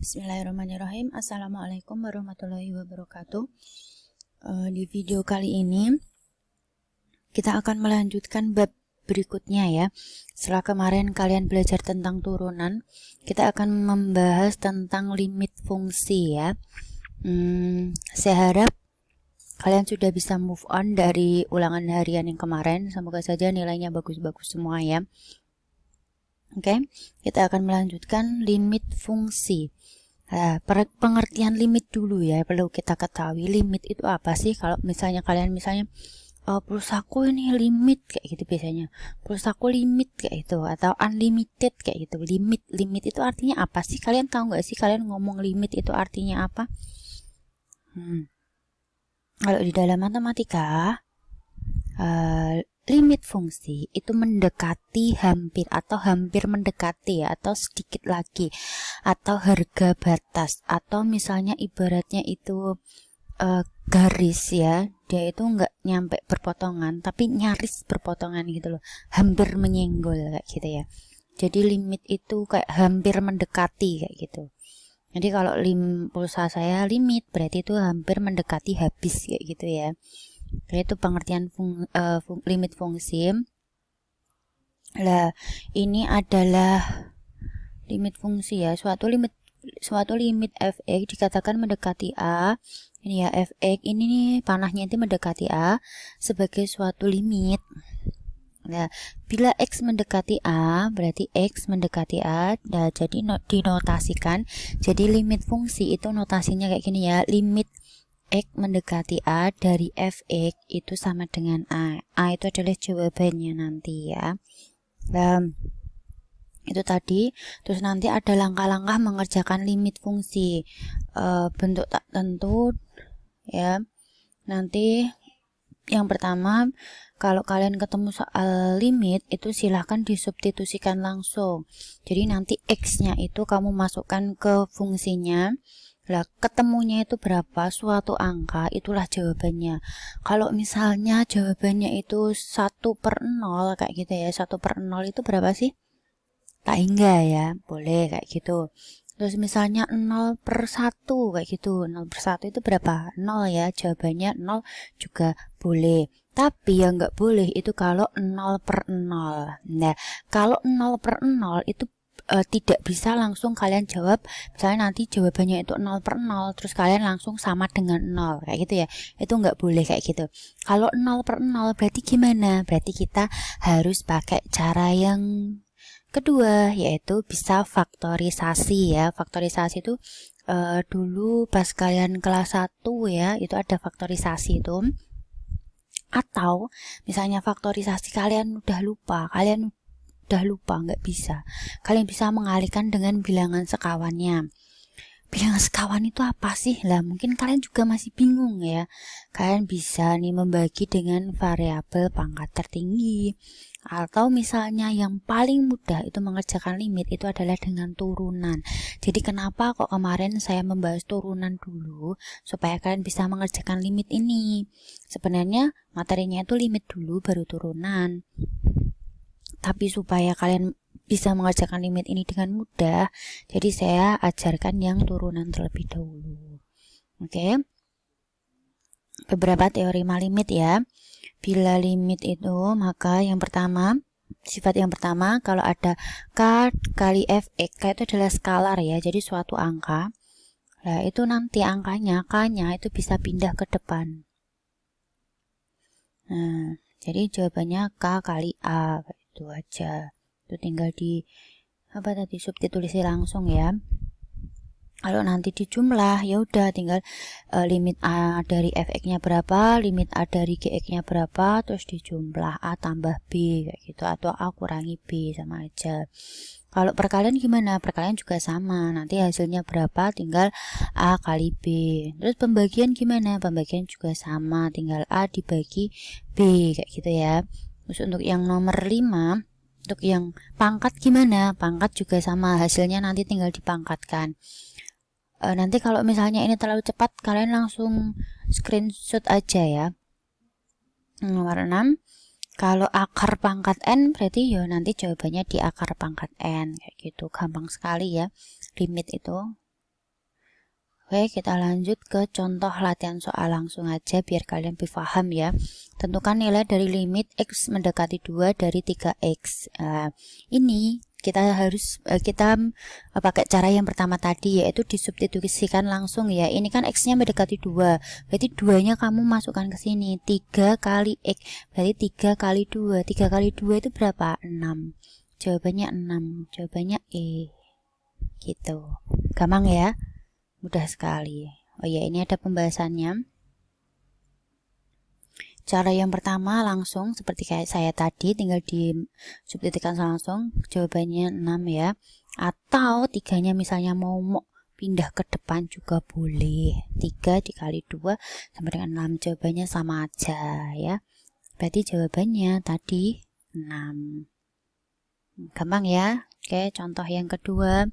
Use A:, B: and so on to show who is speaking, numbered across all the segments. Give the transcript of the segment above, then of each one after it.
A: Bismillahirrahmanirrahim. Assalamualaikum warahmatullahi wabarakatuh. Di video kali ini kita akan melanjutkan bab berikutnya ya. Setelah kemarin kalian belajar tentang turunan, kita akan membahas tentang limit fungsi ya. Saya harap kalian sudah bisa move on dari ulangan harian yang kemarin. Semoga saja nilainya bagus-bagus semua ya. Oke, kita akan melanjutkan limit fungsi. Nah, pengertian limit dulu ya, perlu kita ketahui limit itu apa sih. Kalau misalnya kalian pulsaku ini limit kayak gitu, biasanya pulsaku limit kayak gitu, atau unlimited kayak gitu. Limit itu artinya apa sih? Kalian tahu nggak sih, kalian ngomong limit itu artinya apa? Kalau di dalam matematika, limit fungsi itu mendekati hampir atau hampir mendekati ya, atau sedikit lagi, atau harga batas, atau misalnya ibaratnya itu garis ya, dia itu nggak nyampe berpotongan tapi nyaris berpotongan gitu loh, hampir menyenggol kayak gitu ya. Jadi limit itu kayak hampir mendekati kayak gitu. Jadi kalau pulsa saya limit berarti itu hampir mendekati habis kayak gitu ya. Itu pengertian limit fungsi. Lah, ini adalah limit fungsi ya. Suatu limit f(x) dikatakan mendekati a. Ini ya, f(x) ini nih panahnya itu mendekati a sebagai suatu limit. Nah, bila x mendekati a, berarti x mendekati a. Nah, jadi dinotasikan. Jadi limit fungsi itu notasinya kayak gini ya. Limit x mendekati a dari f(x) itu sama dengan a. A itu adalah jawabannya nanti ya. Itu tadi. Terus nanti ada langkah-langkah mengerjakan limit fungsi. Bentuk tak tentu ya. Nanti yang pertama, kalau kalian ketemu soal limit itu silahkan disubstitusikan langsung. Jadi nanti x-nya itu kamu masukkan ke fungsinya. Lah, ketemunya itu berapa, suatu angka, itulah jawabannya. Kalau misalnya jawabannya itu 1/0 kayak gitu ya, 1/0 itu berapa sih? Tak hingga ya, boleh kayak gitu. Terus misalnya 0/1 kayak gitu, 0/1 itu berapa? 0 ya, jawabannya 0 juga boleh. Tapi yang nggak boleh itu kalau 0/0. Nah, kalau 0/0 itu tidak bisa langsung kalian jawab. Misalnya nanti jawabannya itu 0/0, terus kalian langsung sama dengan 0 kayak gitu ya, itu nggak boleh kayak gitu. Kalau 0/0 berarti gimana? Berarti kita harus pakai cara yang kedua, yaitu bisa faktorisasi ya. Faktorisasi itu dulu pas kalian kelas 1 ya, itu ada faktorisasi itu. Atau misalnya faktorisasi kalian udah lupa, nggak bisa, kalian bisa mengalihkan dengan bilangan sekawannya. Bilangan sekawan itu apa sih? Lah, mungkin kalian juga masih bingung ya. Kalian bisa nih membagi dengan variabel pangkat tertinggi, atau misalnya yang paling mudah itu mengerjakan limit itu adalah dengan turunan. Jadi kenapa kok kemarin saya membahas turunan dulu, supaya kalian bisa mengerjakan limit ini. Sebenarnya materinya itu limit dulu baru turunan. Tapi supaya kalian bisa mengerjakan limit ini dengan mudah, jadi saya ajarkan yang turunan terlebih dahulu. Oke. Beberapa teorema limit ya. Bila limit itu, maka yang pertama, sifat yang pertama, kalau ada k kali f(x), k itu adalah skalar ya, jadi suatu angka. Nah, itu nanti angkanya, k-nya itu bisa pindah ke depan. Nah, jadi jawabannya k kali a. Itu aja, itu tinggal di substitusi langsung ya. Kalau nanti dijumlah ya udah tinggal limit a dari f(x)-nya berapa, limit a dari gx-nya berapa, terus dijumlah a tambah b kayak gitu, atau a kurangi b, sama aja. Kalau perkalian gimana? Perkalian juga sama, nanti hasilnya berapa tinggal a kali b. Terus pembagian gimana? Pembagian juga sama, tinggal a dibagi b kayak gitu ya. Terus untuk yang nomor 5, untuk yang pangkat gimana? Pangkat juga sama, hasilnya nanti tinggal dipangkatkan. Nanti kalau misalnya ini terlalu cepat, kalian langsung screenshot aja ya. Nomor 6, kalau akar pangkat n berarti ya nanti jawabannya di akar pangkat n kayak gitu. Gampang sekali ya limit itu. Oke, kita lanjut ke contoh latihan soal langsung aja biar kalian lebih paham ya. Tentukan nilai dari limit X mendekati 2 dari 3X. Ini kita harus pakai cara yang pertama tadi, yaitu disubstitusikan langsung ya. Ini kan X-nya mendekati 2, berarti 2-nya kamu masukkan ke sini. 3 kali X, berarti 3 kali 2. 3 kali 2 itu berapa? 6. Jawabannya 6. Jawabannya E. Gitu. Gampang ya? Mudah sekali. Oh ya, ini ada pembahasannya. Cara yang pertama langsung seperti kayak saya tadi, tinggal disubstitusikan langsung, jawabannya 6 ya. Atau 3-nya misalnya mau pindah ke depan juga boleh. 3 dikali 2 sama dengan 6, jawabannya sama aja ya. Berarti jawabannya tadi 6. Gampang ya. Oke, contoh yang kedua.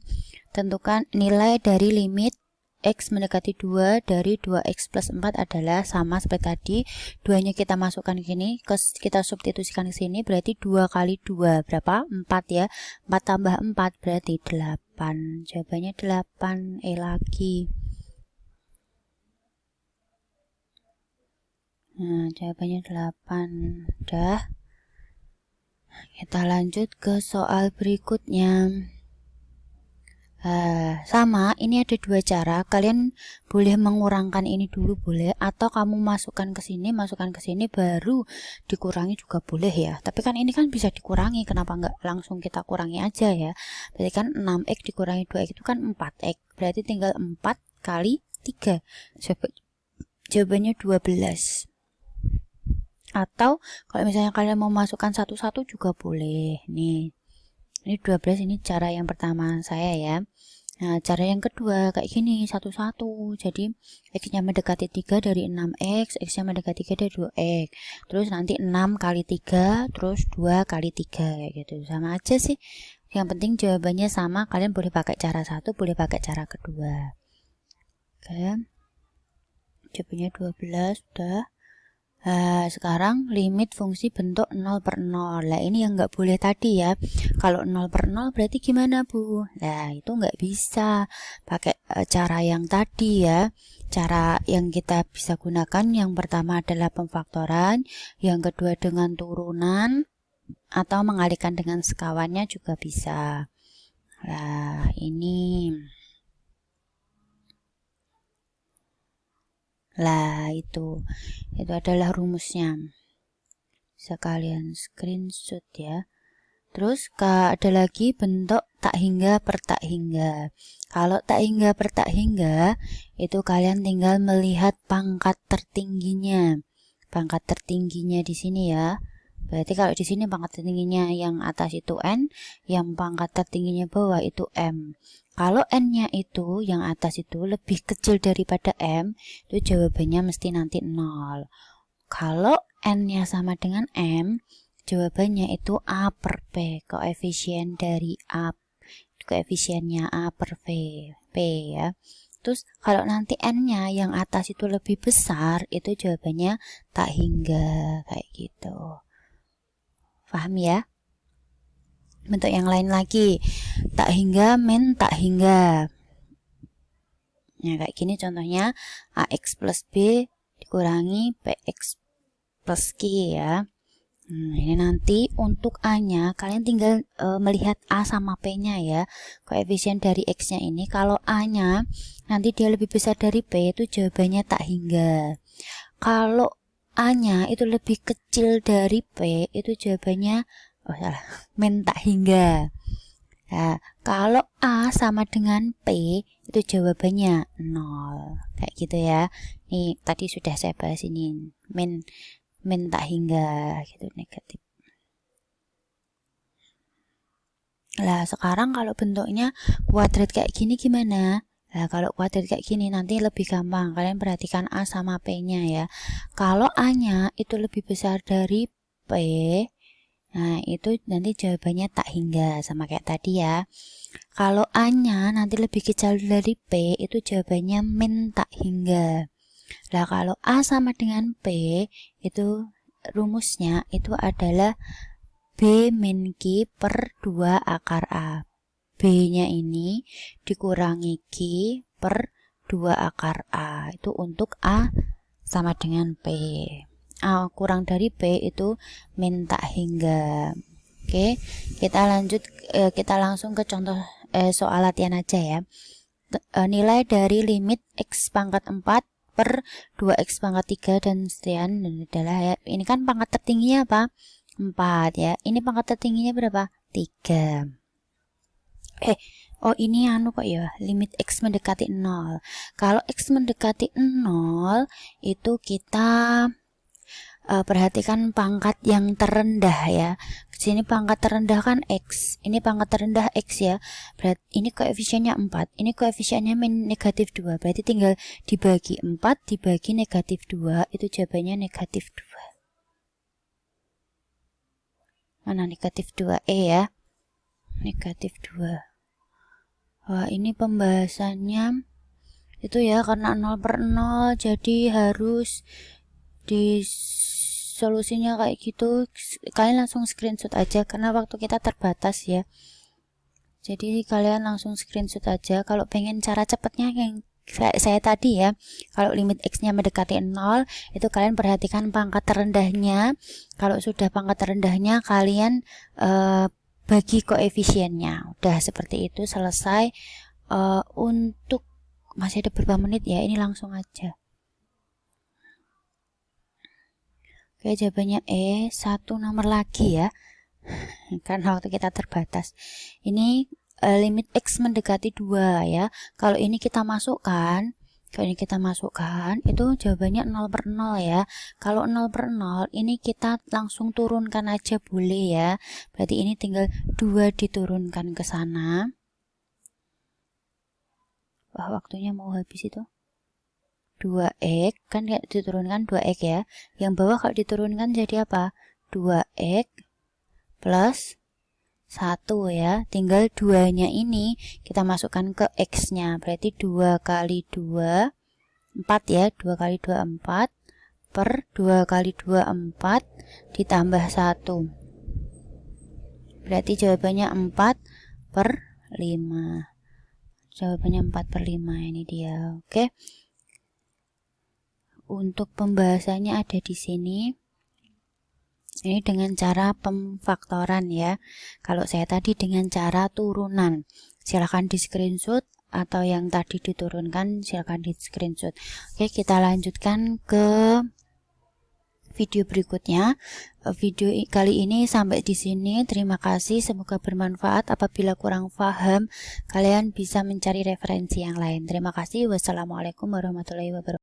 A: Tentukan nilai dari limit X mendekati 2 dari 2X plus 4 adalah sama seperti tadi. 2-nya kita masukkan ke sini, kita substitusikan ke sini, berarti 2 kali 2 berapa? 4 ya. 4 tambah 4 berarti 8. Jawabannya 8. E lagi. Nah, jawabannya 8. Udah. Kita lanjut ke soal berikutnya. Sama, ini ada dua cara. Kalian boleh mengurangkan ini dulu boleh, atau kamu masukkan ke sini baru dikurangi juga boleh ya. Tapi kan ini kan bisa dikurangi, kenapa nggak langsung kita kurangi aja ya. Berarti kan 6X dikurangi 2X itu kan 4X, berarti tinggal 4 kali 3. Jawabannya 12. Atau kalau misalnya kalian mau masukkan satu-satu juga boleh. Nih, ini 12, ini cara yang pertama saya ya. Nah, cara yang kedua kayak gini, satu-satu. Jadi X-nya mendekati 3 dari 6X, X-nya mendekati 3 dari 2X. Terus nanti 6 kali 3, terus 2 kali 3 kayak gitu. Sama aja sih. Yang penting jawabannya sama, kalian boleh pakai cara satu, boleh pakai cara kedua. Oke. Jawabannya 12 sudah. Sekarang limit fungsi bentuk 0/0. Nah, ini yang nggak boleh tadi ya. Kalau 0/0 berarti gimana, Bu? Nah, itu nggak bisa pakai cara yang tadi ya. Cara yang kita bisa gunakan yang pertama adalah pemfaktoran, yang kedua dengan turunan, atau mengalihkan dengan sekawannya juga bisa. Nah, ini. Lah, itu adalah rumusnya. Bisa kalian screenshot ya. Terus ada lagi bentuk tak hingga per tak hingga. Kalau tak hingga per tak hingga, itu kalian tinggal melihat pangkat tertingginya. Pangkat tertingginya di sini ya. Berarti kalau di sini pangkat tertingginya yang atas itu N, yang pangkat tertingginya bawah itu M. Kalau N-nya itu, yang atas itu lebih kecil daripada M, itu jawabannya mesti nanti 0. Kalau N-nya sama dengan M, jawabannya itu A per P, koefisien dari A, koefisiennya A per P ya. Terus kalau nanti N-nya yang atas itu lebih besar, itu jawabannya tak hingga, kayak gitu. Paham ya? Bentuk yang lain lagi, tak hingga min tak hingga. Nah, kayak gini contohnya, AX plus B dikurangi PX plus Q ya. Ini nanti untuk A-nya kalian tinggal melihat A sama P-nya ya. Koefisien dari X-nya ini, kalau A-nya nanti dia lebih besar dari P, itu jawabannya tak hingga. Kalau A-nya itu lebih kecil dari P, itu jawabannya min tak hingga. Nah, kalau A sama dengan P, itu jawabannya 0. Kayak gitu ya. Nih, tadi sudah saya bahas ini. Min tak hingga, gitu, negatif. Lah, sekarang kalau bentuknya kuadrat kayak gini gimana? Nah, kalau kuadrat kayak gini nanti lebih gampang. Kalian perhatikan A sama P-nya ya. Kalau A-nya itu lebih besar dari P, nah, itu nanti jawabannya tak hingga, sama kayak tadi ya. Kalau A-nya nanti lebih kecil dari P, itu jawabannya min tak hingga. Nah, kalau A sama dengan P, itu rumusnya itu adalah B min Q per 2 akar A. B-nya ini dikurangi Q per 2 akar A. Itu untuk A sama dengan P. A kurang dari P itu min tak hingga. Oke, kita lanjut, kita langsung ke contoh soal latihan aja ya. Nilai dari limit X pangkat 4 per 2X pangkat 3 dan sekian adalah ya. Ini kan pangkat tertingginya apa? 4 ya. Ini pangkat tertingginya berapa? 3. Oh ini kok ya, limit X mendekati 0. Kalau X mendekati 0 itu kita perhatikan pangkat yang terendah ya. Sini pangkat terendah kan X, ini pangkat terendah X ya. Berarti ini koefisiennya 4, ini koefisiennya min negatif 2. Berarti tinggal dibagi 4 dibagi negatif 2, itu jawabannya negatif 2. Mana negatif 2E ya? Negatif 2. Wah, ini pembahasannya itu ya, karena 0/0 jadi harus di solusinya kayak gitu. Kalian langsung screenshot aja karena waktu kita terbatas ya. Jadi kalian langsung screenshot aja. Kalau pengen cara cepatnya yang saya tadi ya, kalau limit X-nya mendekati 0 itu kalian perhatikan pangkat terendahnya. Kalau sudah pangkat terendahnya kalian bagi koefisiennya. Udah seperti itu, selesai. Untuk masih ada beberapa menit ya, ini langsung aja. Oke, jawabannya E, 1 nomor lagi ya. Karena waktu kita terbatas. Ini limit X mendekati 2 ya. Kalau ini kita masukkan, itu jawabannya 0/0 ya. Kalau 0/0 ini kita langsung turunkan aja boleh ya. Berarti ini tinggal 2 diturunkan ke sana. Wah, waktunya mau habis itu. 2x kan diturunkan 2x ya. Yang bawah kalau diturunkan jadi apa? 2x plus 1 ya. Tinggal 2-nya ini kita masukkan ke X-nya. Berarti 2 kali 2, 4 ya. 2 kali 2, 4. Per 2 kali 2, 4. Ditambah 1. Berarti jawabannya 4 per 5. Jawabannya 4/5, ini dia. Oke. Untuk pembahasannya ada di sini. Ini dengan cara pemfaktoran ya. Kalau saya tadi dengan cara turunan. Silahkan di screenshot, atau yang tadi diturunkan silahkan di screenshot. Oke, kita lanjutkan ke video berikutnya. Video kali ini sampai di sini. Terima kasih, semoga bermanfaat. Apabila kurang paham, kalian bisa mencari referensi yang lain. Terima kasih. Wassalamualaikum warahmatullahi wabarakatuh.